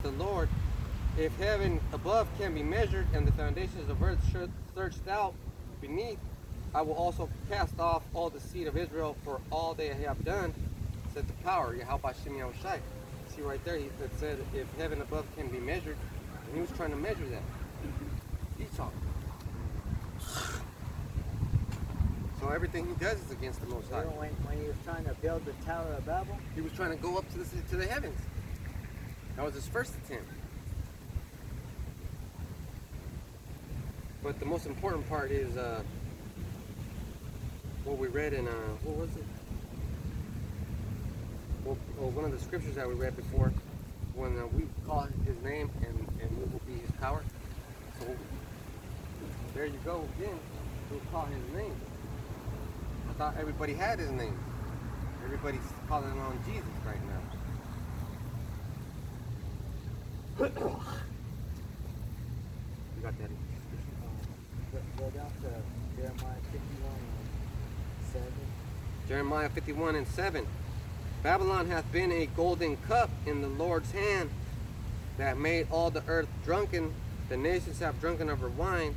the Lord, if heaven above can be measured and the foundations of earth searched out beneath, I will also cast off all the seed of Israel for all they have done, said the power, Yahweh Shem Yahushai. See right there, it said, if heaven above can be measured, and he was trying to measure that. Esau. So everything he does is against the Most High. When he was trying to build the Tower of Babel, he was trying to go up to the heavens. That was his first attempt. But the most important part is what we read in, what was it? Well, one of the scriptures that we read before, when we call his name and we will be his power. So there you go again, we'll call his name. I thought everybody had his name. Everybody's calling on Jesus right now. You got that? go down to Jeremiah 51:7. Jeremiah 51:7. Babylon hath been a golden cup in the Lord's hand, that made all the earth drunken. The nations have drunken of her wine.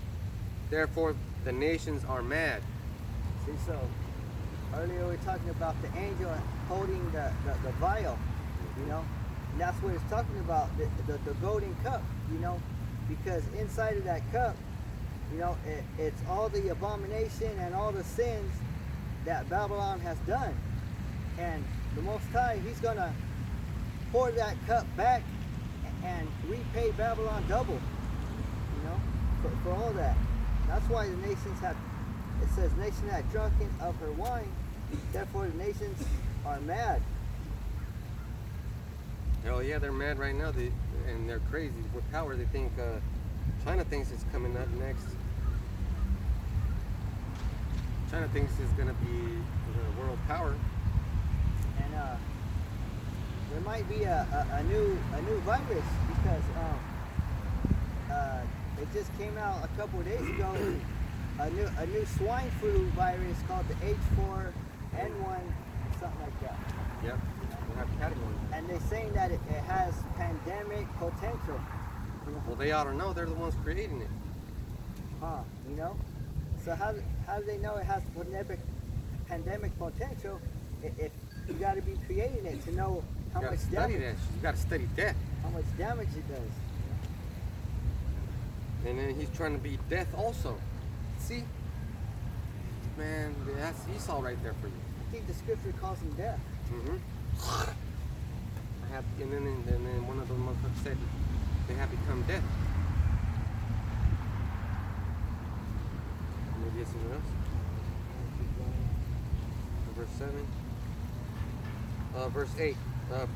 Therefore the nations are mad. See, so earlier we were talking about the angel holding the vial, you know, and that's what it's talking about, the golden cup, you know, because inside of that cup, you know, it's all the abomination and all the sins that Babylon has done. And the Most High, he's going to pour that cup back and repay Babylon double, you know, for all that. That's why the nations have, it says, nation that drunken of her wine, therefore the nations are mad. Oh yeah, they're mad right now, and they're crazy. With power, they think, China thinks it's coming up next. China thinks it's going to be the world power. And there might be a new virus, because it just came out a couple of days ago, a new swine flu virus called the H4N1, something like that. Yep, they have categories. And they're saying that it has pandemic potential. You know? Well, they ought to know. They're the ones creating it. You know? So how do they know it has pandemic potential if you got to be creating it to know how much damage? You got to study death. How much damage it does. And then he's trying to beat death also. See? Man, that's Esau right there for you. I think the scripture calls him death. And then one of the motherfuckers said they have become death. Maybe it's something else. Verse 7. Verse 8.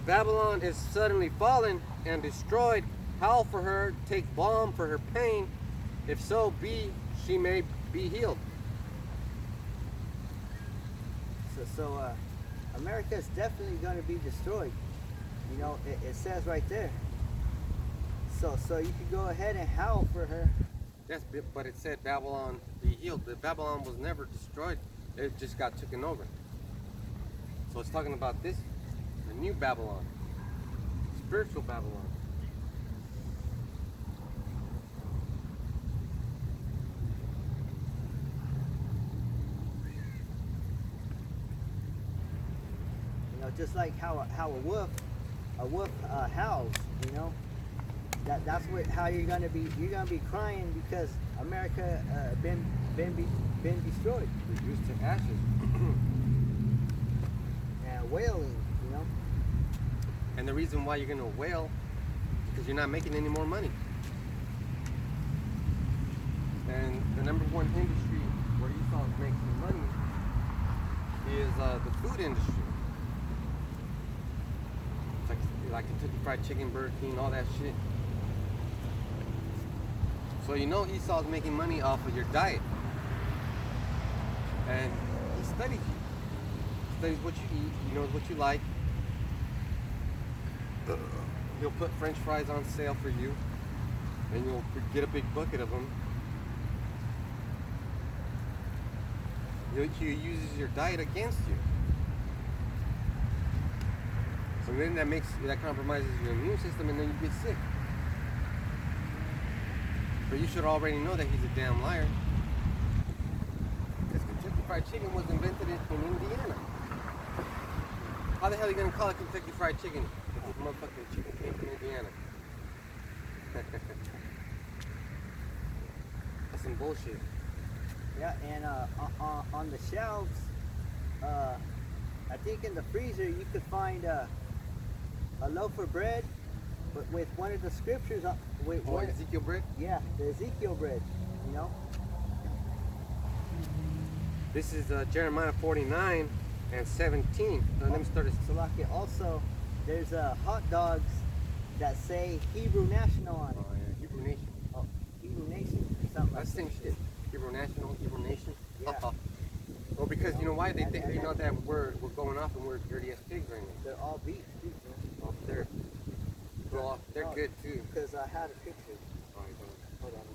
Babylon is suddenly fallen and destroyed. Howl for her, take balm for her pain. If so be, she may be healed. So America is definitely going to be destroyed. You know, it says right there. So you can go ahead and howl for her. Yes, but it said Babylon be healed. The Babylon was never destroyed. It just got taken over. So it's talking about this, the new Babylon, spiritual Babylon. You know, just like how a wolf howls. You know, that's how you're gonna be. You're gonna be crying because America been destroyed. Reduced to ashes. And wailing, you know. And the reason why you're gonna wail is because you're not making any more money. And the number one industry where Esau is making money is the food industry. It's like Kentucky Fried Chicken, Burger King, all that shit. So you know Esau's making money off of your diet. And he studies you. He studies what you eat. He knows what you like. He'll put French fries on sale for you. And you'll get a big bucket of them. He uses your diet against you. So then that compromises your immune system, and then you get sick. But you should already know that he's a damn liar. Because Kentucky Fried Chicken was invented in Indiana. How the hell are you gonna call it Kentucky Fried Chicken if this motherfucking chicken came from Indiana? That's some bullshit. Yeah, and on the shelves, I think in the freezer you could find a loaf of bread, but with one of the scriptures. Ezekiel bread? Yeah, the Ezekiel bread. You know. This is Jeremiah 49 and 17. Let me start this. Salakia. Also, there's hot dogs that say Hebrew National on it. Oh yeah, Hebrew Nation. Oh, Hebrew Nation or something. That's the same shit. Hebrew National, Hebrew Nation. Yeah. Well, because you know why? They think they know that we're going off and we're dirty as pigs right now. They're all beef too. Oh, they're good too. Because I had a picture. Oh, you don't. Hold on.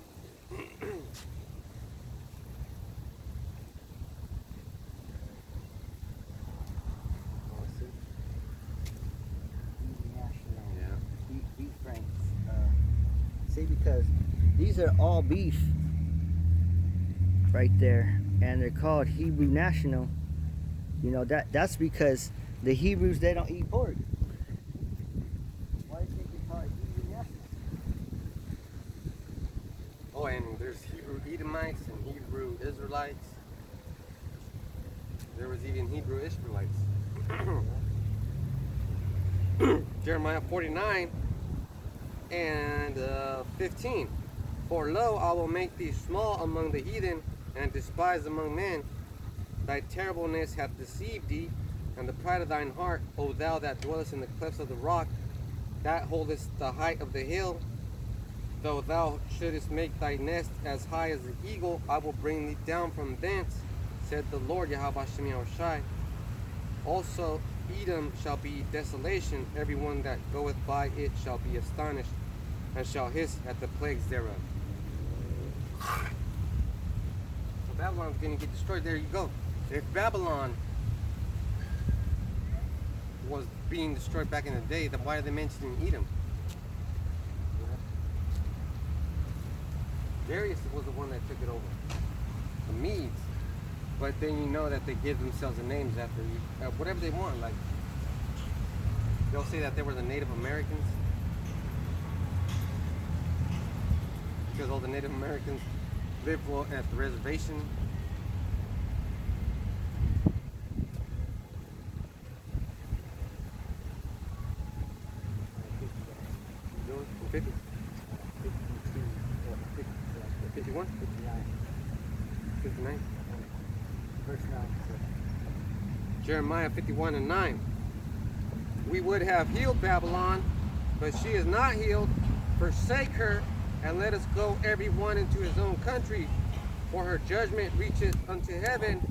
Oh, see? Hebrew National. Yeah. Beef franks. See, because these are all beef right there, and they're called Hebrew National. You know that's because the Hebrews, they don't eat pork. Why do you think they call it Hebrew National? Oh, and there's Hebrew Edomites and Hebrew Israelites. There was even Hebrew Israelites. Jeremiah 49 and 15. For lo, I will make thee small among the heathen and despised among men. Thy terribleness hath deceived thee, and the pride of thine heart, O thou that dwellest in the clefts of the rock, that holdest the height of the hill. Though thou shouldest make thy nest as high as the eagle, I will bring thee down from thence, said the Lord Yahweh Shem Yahushai. Also Edom shall be desolation, everyone that goeth by it shall be astonished, and shall hiss at the plagues thereof. So Babylon's going to get destroyed. There you go. If Babylon was being destroyed back in the day, then why are they mentioning Edom? Darius was the one that took it over. The Medes. But then you know that they give themselves the names after whatever they want. Like, they'll say that they were the Native Americans. Because all the Native Americans live at the reservation. You doing 50? 51? 59. 59? Verse 9. Jeremiah 51 and 9. We would have healed Babylon, but she is not healed. Forsake her, and let us go every one into his own country. For her judgment reacheth unto heaven,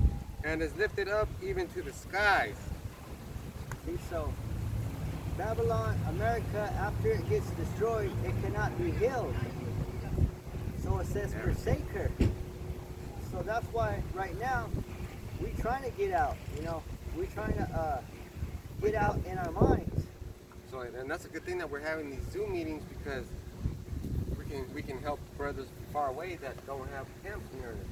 and is lifted up even to the skies. See, so Babylon, America, after it gets destroyed, it cannot be healed. So it says forsake her. So that's why right now we're trying to get out. You know, we're trying to get out in our minds. So, and that's a good thing that we're having these Zoom meetings, because we can help brothers far away that don't have camps near them.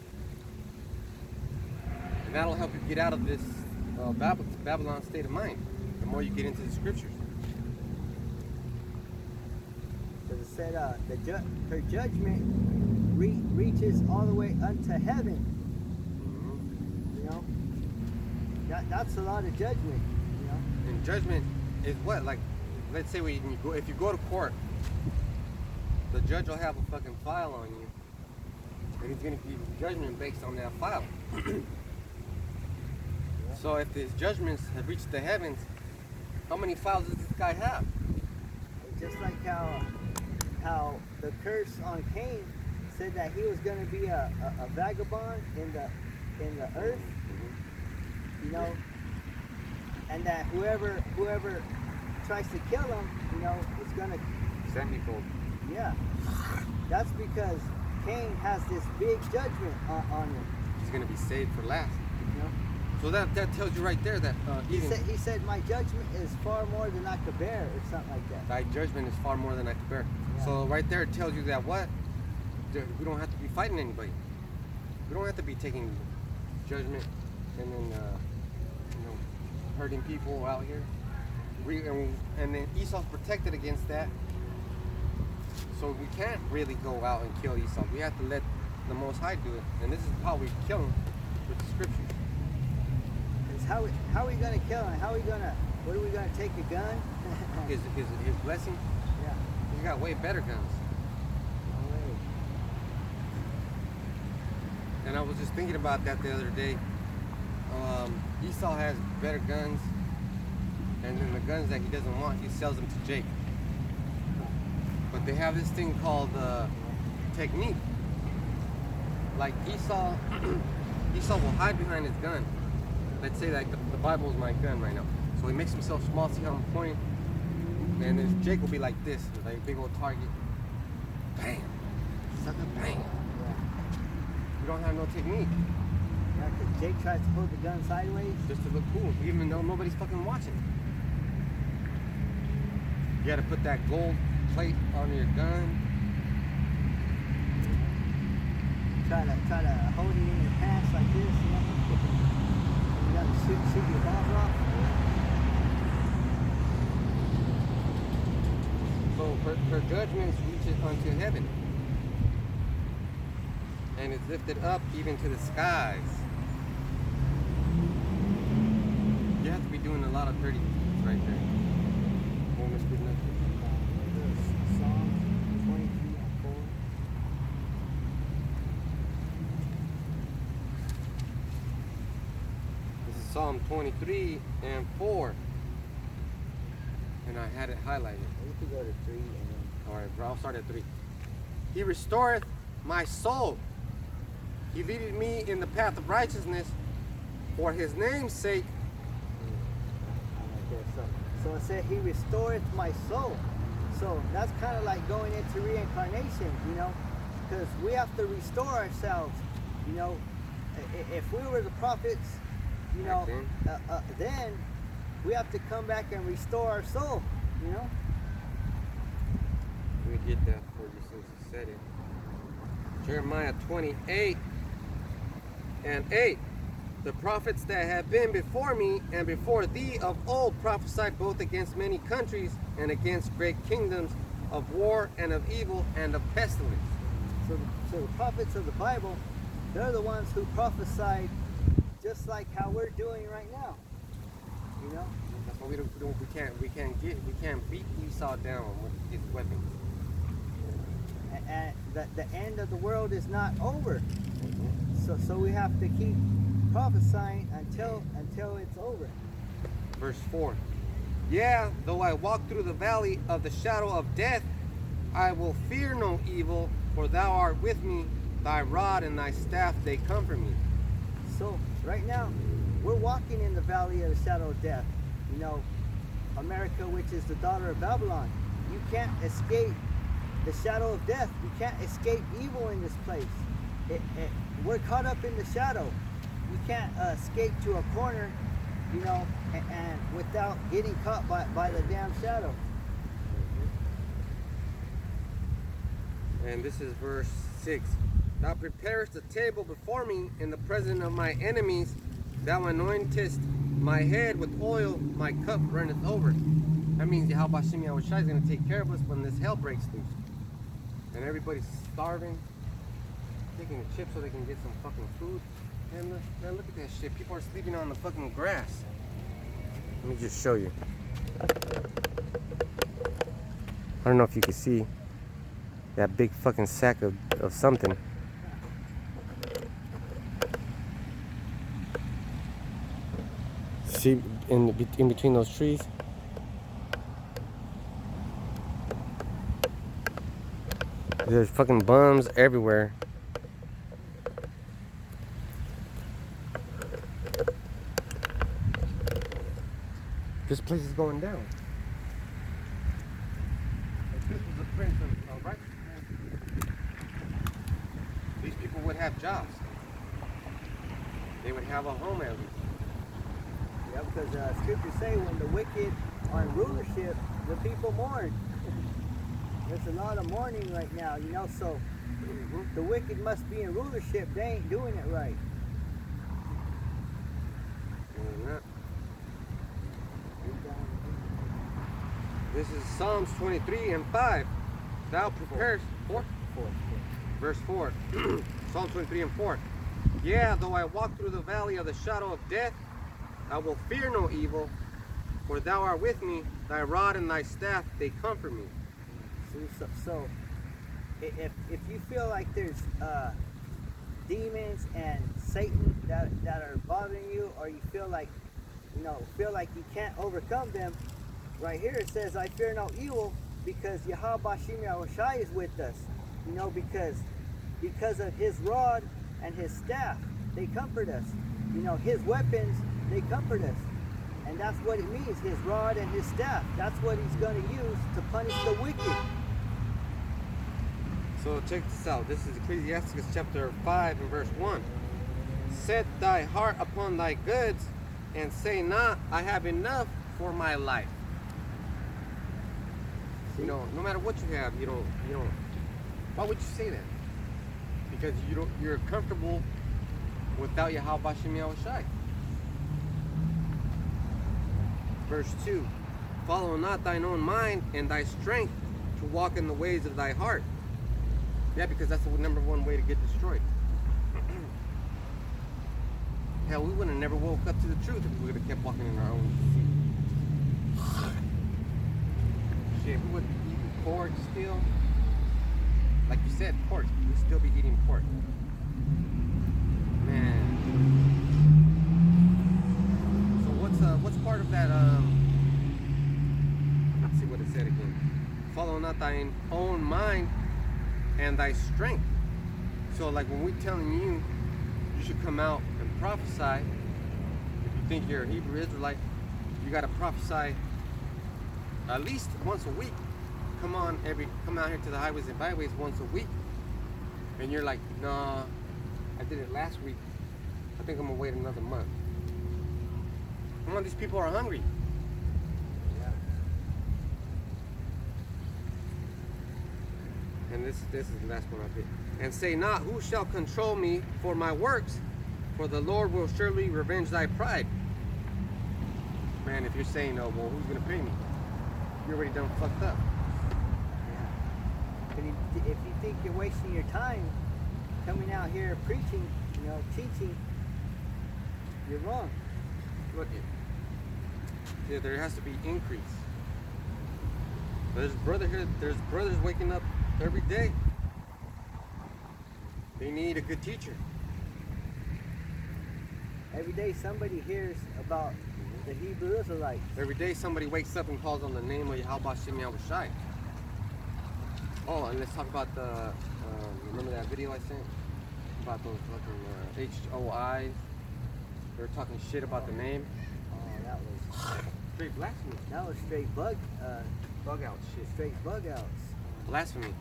And that'll help you get out of this Babylon state of mind. The more you get into the scriptures. Because it said her judgment reaches all the way unto heaven. Mm-hmm. You know, that's a lot of judgment. You know, And judgment is what? Like, let's say if you go to court, the judge will have a fucking file on you, and he's gonna give you judgment based on that file. So if his judgments have reached the heavens, how many files does this guy have? it's just like how the curse on Cain said that he was going to be a vagabond in the earth, you know, and that whoever tries to kill him, you know, is going to Sevenfold. Yeah, that's because Cain has this big judgment on him. He's gonna be saved for last. You know, So that tells you right there that He said, my judgment is far more than I could bear, or something like that. thy judgment is far more than I could bear. Yeah. So right there it tells you that what? We don't have to be fighting anybody. We don't have to be taking judgment and then hurting people out here. And then Esau's protected against that. So we can't really go out and kill Esau. We have to let the Most High do it. And this is how we kill him with the scriptures. How are we gonna kill him? What are we gonna take, a gun? His blessing. Yeah. He's got way better guns. No way. And I was just thinking about that the other day. Esau has better guns, and then the guns that he doesn't want, he sells them to Jake. But they have this thing called technique. Like Esau will hide behind his gun. Let's say that the Bible is my gun right now. So he makes himself small, see how I'm pointing? And then Jake will be like this, like a big old target. Bam! Sucker, bang! Yeah. You don't have no technique. Yeah, because Jake tries to hold the gun sideways. Just to look cool, even though nobody's fucking watching. You gotta put that gold plate on your gun. Try to hold it in your pants like this, you know? You gotta shoot your balls off. So her judgments reaches unto heaven. And it's lifted up even to the skies. You have to be doing a lot of dirty things right there. Psalm 23 and 4. This is Psalm 23 and 4. And I had it highlighted. You could go to 3 and then. Alright, bro, I'll start at 3. He restoreth my soul. He leadeth me in the path of righteousness for his name's sake. So it said he restoreth my soul. So that's kind of like going into reincarnation, you know, because we have to restore ourselves. You know, if we were the prophets, you know, then we have to come back and restore our soul, you know. Let me get that for you since you said it. Jeremiah 28 and 8. The prophets that have been before me and before thee of old prophesied both against many countries and against great kingdoms, of war and of evil and of pestilence. So the prophets of the Bible, they're the ones who prophesied just like how we're doing right now. You know? That's why we can't beat Esau down with his weapons. And the end of the world is not over. So we have to keep prophesying until it's over. Verse 4. Yeah, though I walk through the valley of the shadow of death, I will fear no evil, for thou art with me, thy rod and thy staff, they comfort me. So right now, we're walking in the valley of the shadow of death. You know, America, which is the daughter of Babylon. You can't escape the shadow of death. You can't escape evil in this place. We're caught up in the shadow. You can't escape to a corner, you know, and without getting caught by the damn shadow. And this is verse 6. Thou preparest a table before me in the presence of my enemies. Thou anointest my head with oil, my cup runneth over. That means Yahweh Hashem Yahushua is going to take care of us when this hell breaks loose. And everybody's starving, taking a chip so they can get some fucking food. And man, look at that shit. People are sleeping on the fucking grass. Let me just show you. I don't know if you can see that big fucking sack of something. See in between those trees? There's fucking bums everywhere. This place is going down. If this was a prince of righteousness, these people would have jobs. They would have a home at least. Yeah, because scriptures say when the wicked are in rulership, the people mourn. There's a lot of mourning right now, you know, so the wicked must be in rulership. They ain't doing it right. Amen. This is Psalms 23 and 5. Thou preparest, 4? Verse 4. Psalm 23 and 4. Yeah, though I walk through the valley of the shadow of death, I will fear no evil, for thou art with me, thy rod and thy staff, they comfort me. So if you feel like there's demons and Satan that are bothering you, or you feel like you can't overcome them, right here it says, I fear no evil, because Yahweh Bashim Yahushai is with us. You know, because of his rod and his staff, they comfort us. You know, his weapons, they comfort us. And that's what it means, his rod and his staff. That's what he's going to use to punish the wicked. So check this out. This is Ecclesiastes chapter 5 and verse 1. Set thy heart upon thy goods, and say not, I have enough for my life. You know, no matter what you have, you don't. Why would you say that? Because you're comfortable without Yahweh Bashim Yahushai. Verse 2. Follow not thine own mind and thy strength to walk in the ways of thy heart. Yeah, because that's the number one way to get destroyed. Hell, we would have never woke up to the truth if we would have kept walking in our own feet. Shit, we would be eating pork still. Like you said, pork. We'd still be eating pork. Man. So what's part of that, let's see what it said again. Follow not thine own mind and thy strength. So like when we're telling you should come out and prophesy, if you think you're a Hebrew Israelite, you got to prophesy at least once a week. Come out here to the highways and byways once a week. And you're like, nah, I did it last week. I think I'm gonna wait another month. Come on, these people are hungry. Yeah. And this is the last one I did. And say not, who shall control me for my works? For the Lord will surely revenge thy pride. Man, if you're saying, oh, well, who's going to pay me? You're already done fucked up. Yeah. If you think you're wasting your time coming out here preaching, teaching, you're wrong. Look it. Yeah, there has to be increase. There's brothers waking up every day. They need a good teacher. Every day somebody hears about the Hebrew Israelites. Every day somebody wakes up and calls on the name of Yahweh Shem Yahushai. Oh, and let's talk about the, remember that video I sent? About those fucking HOIs? They were talking shit about the name. Oh, that was straight blasphemy. That was straight bug out shit. Straight bug outs. Blasphemy.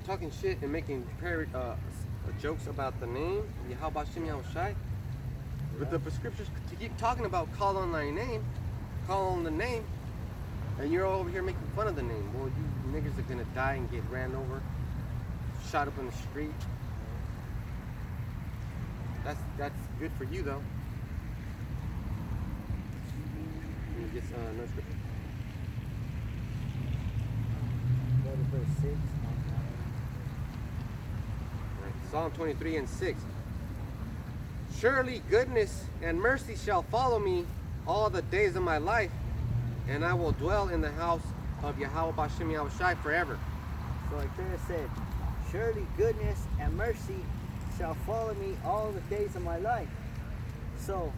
Talking shit and making jokes about the name, Yahweh Shem Yahushai. But the scriptures to keep talking about call on thy name, call on the name, and you're over here making fun of the name. Well, you niggas are gonna die and get ran over, shot up in the street. That's good for you though. Can you get no scripture? Go to verse 6. Right. Psalm 23 and 6. Surely goodness and mercy shall follow me all the days of my life, and I will dwell in the house of Yahweh Bashim Yahushai forever. So like there it said, surely goodness and mercy shall follow me all the days of my life. So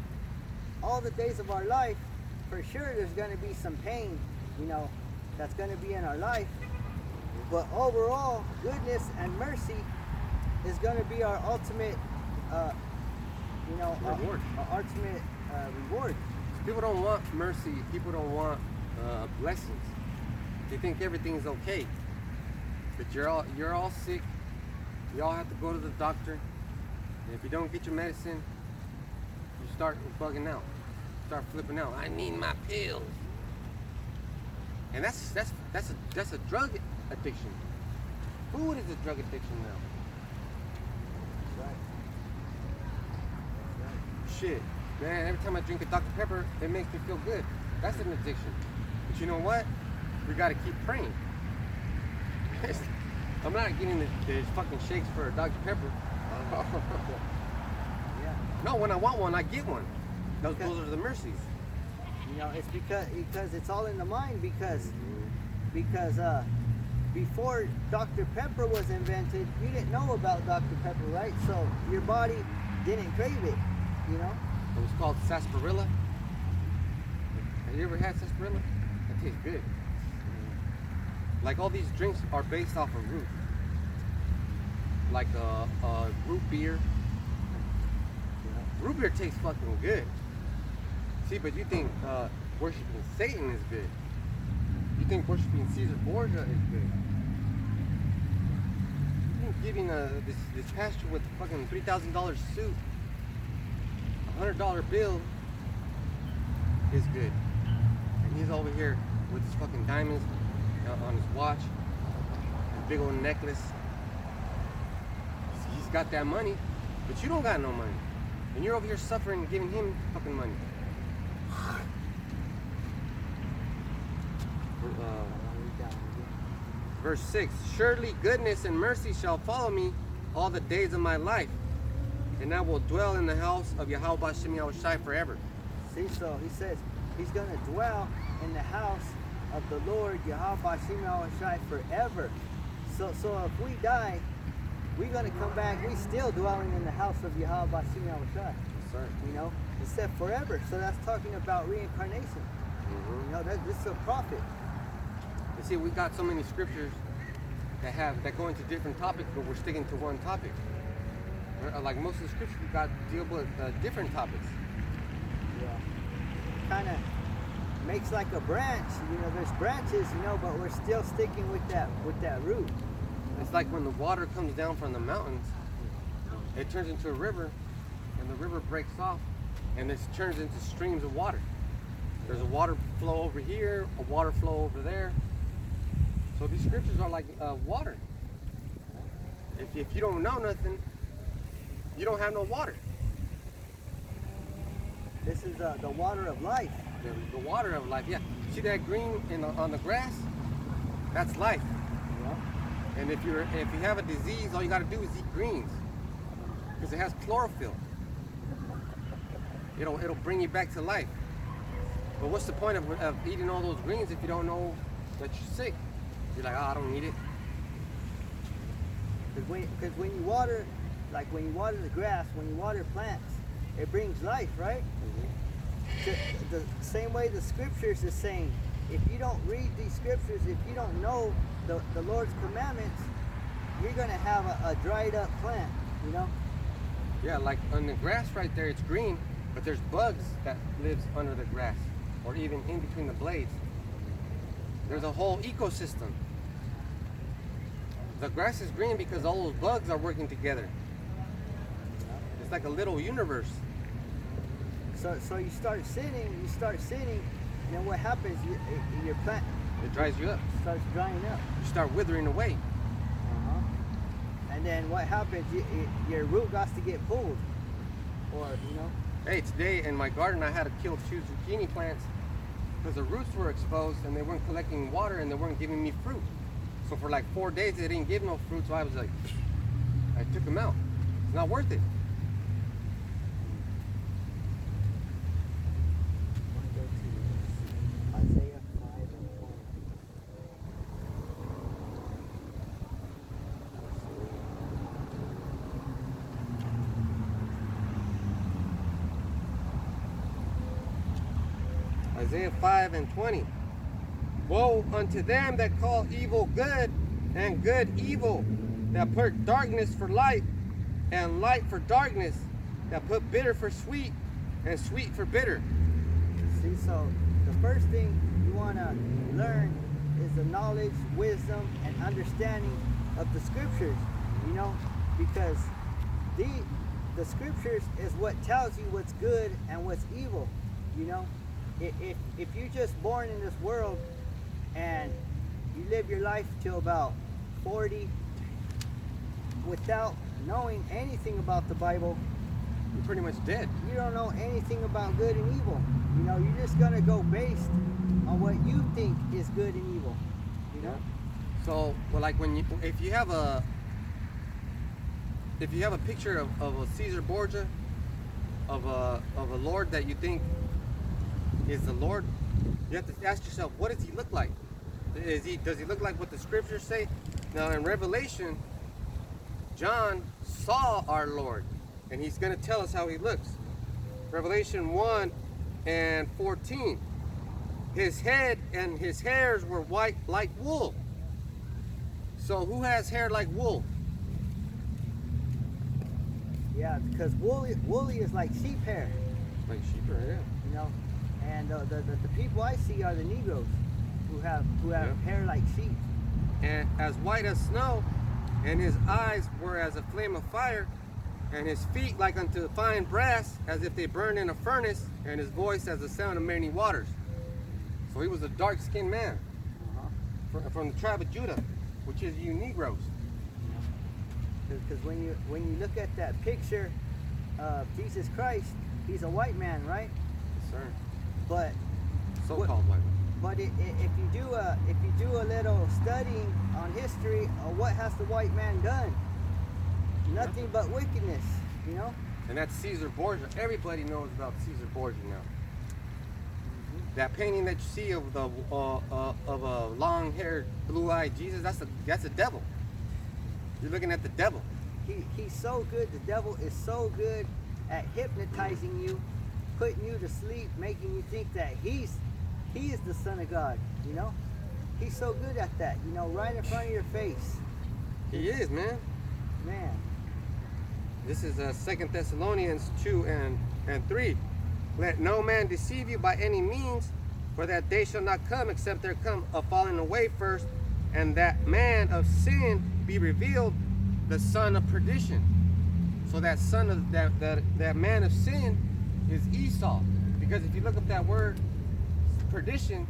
all the days of our life, for sure there's going to be some pain, that's going to be in our life. But overall, goodness and mercy is going to be our ultimate reward. Our ultimate reward. People don't want mercy. People don't want blessings. They think everything's okay. But you're all sick. You all have to go to the doctor. And if you don't get your medicine, you start bugging out. start flipping out. I need my pills. And that's a drug addiction. Food is a drug addiction now. That's right. That's right. Shit, man, every time I drink a Dr. Pepper, it makes me feel good. That's an addiction. But you know what? We gotta keep praying. I'm not getting the fucking shakes for a Dr. Pepper. Yeah. No, when I want one, I get one. Those are the mercies. You know, it's because it's all in the mind. Because before Dr. Pepper was invented, you didn't know about Dr. Pepper, right? So your body didn't crave it. You know. It was called sarsaparilla. Have you ever had sarsaparilla? That tastes good. Like all these drinks are based off of root. Like root beer. Root beer tastes fucking good. See, but you think worshiping Satan is good. You think worshiping Caesar Borgia is good. You think giving this pastor with a fucking $3,000 suit, $100 bill is good. And he's over here with his fucking diamonds on his watch, his big old necklace. He's got that money, but you don't got no money. And you're over here suffering and giving him fucking money. Verse 6, surely goodness and mercy shall follow me all the days of my life, and I will dwell in the house of Yahweh B'Shem Yahushai forever. See, so he says he's going to dwell in the house of the Lord Yahweh B'Shem Yahushai forever. So if we die, we're going to come back. We still dwelling in the house of Yahweh B'Shem Yahushai. Yes, sir. You know, it said forever. So that's talking about reincarnation. Mm-hmm. You know, this is a prophet. You see, we got so many scriptures that go into different topics, but we're sticking to one topic. Like most of the scriptures, we got to deal with different topics. Yeah. Kind of makes like a branch. You know, there's branches, you know, but we're still sticking with that root. It's like when the water comes down from the mountains, it turns into a river, and the river breaks off, and it turns into streams of water. There's a water flow over here, a water flow over there. So these scriptures are like water. If you don't know nothing, you don't have no water. This is the water of life. The water of life, yeah. See that green on the grass? That's life. Yeah. And if you have a disease, all you got to do is eat greens, because it has chlorophyll. It'll bring you back to life. But what's the point of eating all those greens if you don't know that you're sick? You're like, oh, I don't need it. Because when you water, like when you water the grass, when you water plants, it brings life, right? Mm-hmm. The same way the scriptures is saying, if you don't read these scriptures, if you don't know the Lord's commandments, you're going to have a dried up plant, you know? Yeah, like on the grass right there, it's green, but there's bugs that lives under the grass, or even in between the blades. There's a whole ecosystem. The grass is green because all those bugs are working together. It's like a little universe. So you start sinning, and then what happens? Your plant It dries you up. starts drying up. You start withering away. Uh-huh. And then what happens? Your root got to get pulled, or you know. Hey, today in my garden I had to kill 2 zucchini plants because the roots were exposed and they weren't collecting water and they weren't giving me fruit. So for like 4 days they didn't give no fruit, so I was like, I took them out. It's not worth it. Isaiah 5 and 20. Isaiah 5 and 20. Woe unto them that call evil good and good evil, that put darkness for light and light for darkness, that put bitter for sweet and sweet for bitter. See, so the first thing you want to learn is the knowledge, wisdom, and understanding of the scriptures, you know, because the scriptures is what tells you what's good and what's evil. You know, if you're just born in this world and you live your life till about 40 without knowing anything about the Bible, You're pretty much dead. you don't know anything about good and evil. You know, you're just gonna go based on what you think is good and evil. You know? So, well, like if you have a picture of a Caesar Borgia, of a Lord that you think is the Lord, you have to ask yourself, what does he look like? Does he look like what the scriptures say? Now in Revelation, John saw our Lord, and he's going to tell us how he looks. Revelation 1:14. His head and his hairs were white like wool. So who has hair like wool? Yeah, because woolly is like sheep hair. Like sheep hair, yeah. You know, and the people I see are the Negroes who have Yeah. hair like sheep. And as white as snow, and his eyes were as a flame of fire, and his feet like unto fine brass, as if they burned in a furnace, and his voice as the sound of many waters. So he was a dark-skinned man from the tribe of Judah, which is you Negroes. Because when you look at that picture of Jesus Christ, he's a white man, right? Yes, sir. But So-called white. But if you do a little studying on history, what has the white man done? Nothing but wickedness, you know. And that's Caesar Borgia. Everybody knows about Caesar Borgia now. That painting that you see of the of a long-haired, blue-eyed Jesus, that's a devil. You're looking at the devil. He's so good. The devil is so good at hypnotizing you, putting you to sleep, making you think that he is the Son of God. You know, he's so good at that. You know, right in front of your face. He is, man. Man. This is 2 Thessalonians 2:3. Let no man deceive you by any means, for that day shall not come except there come a falling away first, and that man of sin be revealed, the son of perdition. So that son of that man of sin is Esau. Because if you look up that word perdition,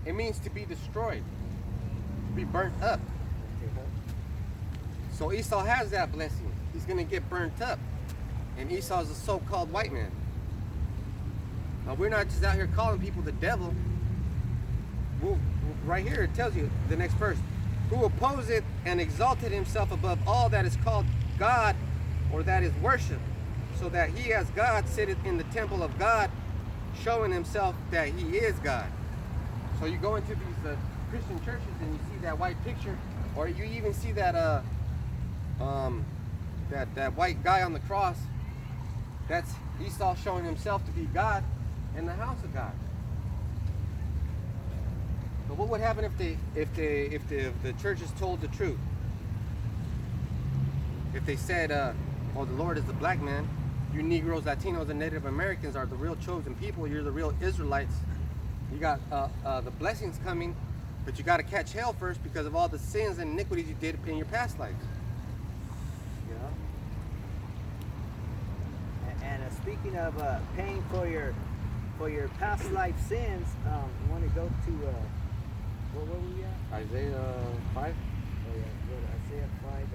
it means to be destroyed, to be burnt up. So Esau has that blessing. He's going to get burnt up. And Esau is a so-called white man. Now, we're not just out here calling people the devil. Right here it tells you, the next verse, who opposeth and exalted himself above all that is called God or that is worship, so that he as God sitteth in the temple of God, showing himself that he is God. So you go into these Christian churches and you see that white picture, or you even see that that white guy on the cross. That's Esau showing himself to be God in the house of God. But what would happen if the churches told the truth? If they said, "Oh, the Lord is the black man. You Negroes, Latinos, and Native Americans are the real chosen people. You're the real Israelites. You got the blessings coming, but you got to catch hell first because of all the sins and iniquities you did in your past lives." Yeah. And speaking of paying for your past life sins, you want to go to where were we at? Isaiah 5. Oh yeah, go to Isaiah 5 and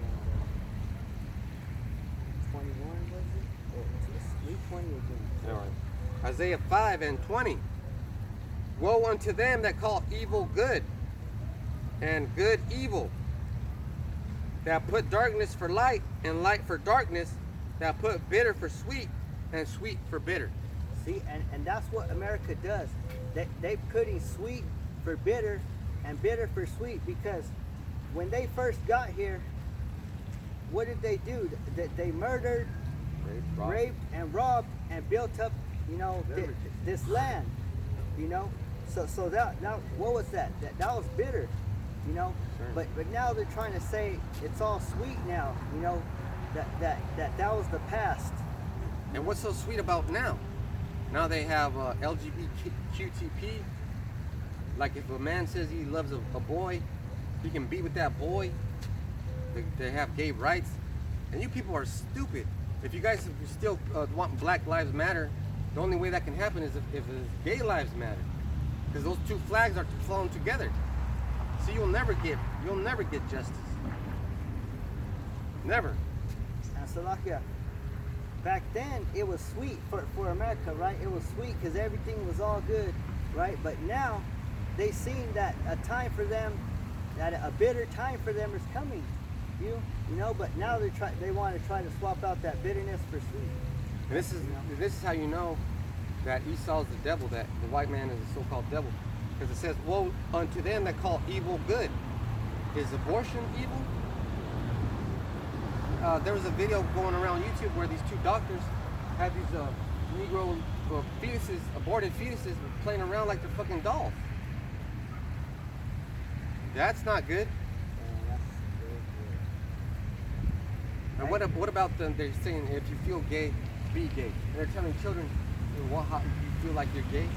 21 was it? Or read 20 again. All right. Isaiah 5:20. Woe unto them that call evil good, and good evil, that put darkness for light and light for darkness, that put bitter for sweet and sweet for bitter. See, and that's what America does. They putting sweet for bitter and bitter for sweet, because when they first got here, what did they do? They murdered, raped, and robbed, and built up, you know, this land, you know. So that what was that? That was bitter, you know. Sure. But now they're trying to say it's all sweet now, you know. That was the past. And what's so sweet about now? Now they have LGBTQTP. Like if a man says he loves a boy, he can be with that boy. They have gay rights. And you people are stupid. If you guys still want Black Lives Matter, The only way that can happen is if gay lives matter, because those two flags are flown together. So you'll never get justice. Never. And so like back then it was sweet for America, right? It was sweet because everything was all good, right? But now they seen that a time for them, that a bitter time for them is coming. You know, but now they want to try to swap out that bitterness for sweet. And this is how you know that Esau is the devil, that the white man is a so-called devil. Because it says, woe unto them that call evil good. Is abortion evil? There was a video going around YouTube where these two doctors had these Negro fetuses, aborted fetuses, playing around like they're fucking dolls. That's not good. And what about them? They're saying if you feel gay, be gay. And they're telling children, how you feel like you're gay.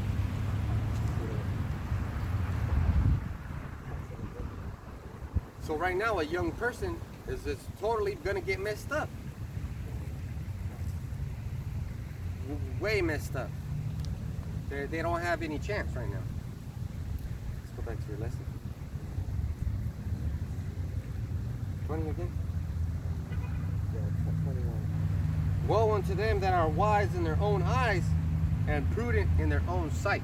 So right now, a young person is totally gonna get messed up. Way messed up. They don't have any chance right now. Let's go back to your lesson. 20 again? Yeah, 21. Woe unto them that are wise in their own eyes and prudent in their own sight.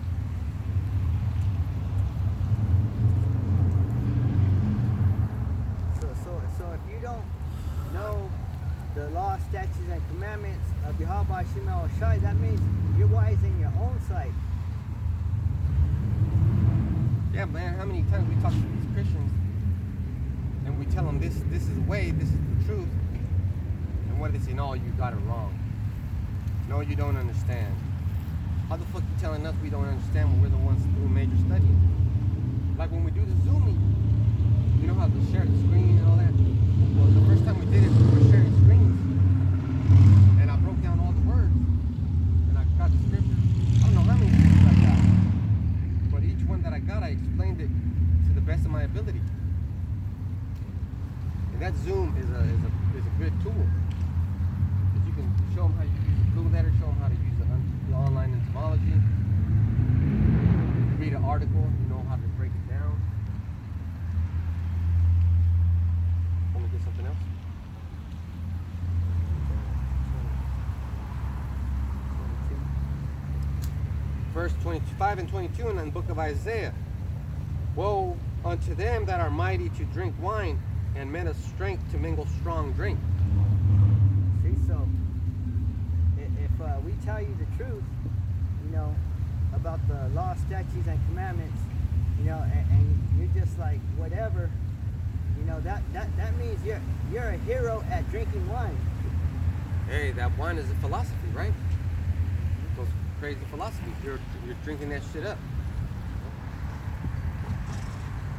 So if you don't know the law, statutes, and commandments of Yahweh Shem El Shai, that means you're wise in your own sight. Yeah, man, how many times we talk to these Christians and we tell them this is the way, this is the truth, and what do they say? No, you got it wrong. No, you don't understand. How the fuck you telling us we don't understand when we're the ones doing major studying? Like when we do the Zooming, you know how to share the screen and all that? Well, the first time we did it, we were sharing screens, and I broke down all the words, and I got the scriptures. I don't know how many scriptures I got, but each one that I got, I explained it to the best of my ability. And that Zoom is a good tool, because you can show them how you use the blue letter, show them how to use the online etymology, read an article, you know how to break it down. Want me to get something else? Verse 25 and 22 in the book of Isaiah. Woe unto them that are mighty to drink wine, and men of strength to mingle strong drink. See, so if we tell you the truth, you know, about the law, statutes, and commandments, you know, and you're just like whatever, you know, that means you're a hero at drinking wine. Hey, that wine is a philosophy, right? Those crazy philosophies. You're drinking that shit up.